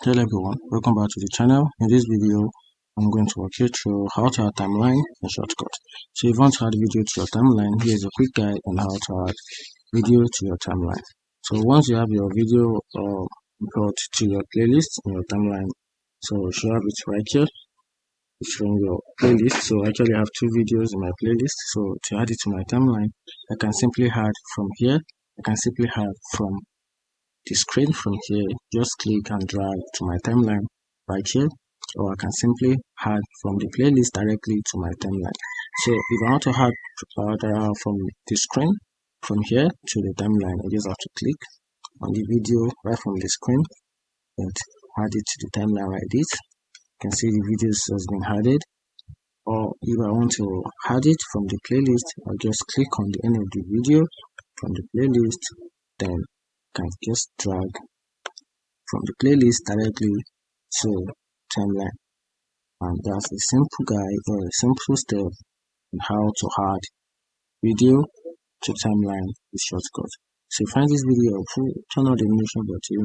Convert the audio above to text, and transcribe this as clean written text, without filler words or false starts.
Hello everyone, welcome back to the channel. In this video, I'm going to walk you through how to add timeline in Shotcut. So if you want to add video to your timeline, here's a quick guide on how to add video to your timeline. So once you have your video brought to your playlist in your timeline, so you should have it right here. It's showing your playlist. So I actually have two videos in my playlist. So to add it to my timeline, I can simply add from here. I can simply add from the screen from here. Just click and drag to my timeline right here, or I can simply add from the playlist directly to my timeline. So if I want to add from the screen from here to the timeline, I just have to click on the video right from the screen and add it to the timeline like this. You can see the videos has been added. Or if I want to add it from the playlist, I'll just click on the end of the video from the playlist, then I can just drag from the playlist directly to timeline. And that's a simple guide or a simple step on how to add video to timeline with Shotcut. So if you find this video helpful, turn on the notification button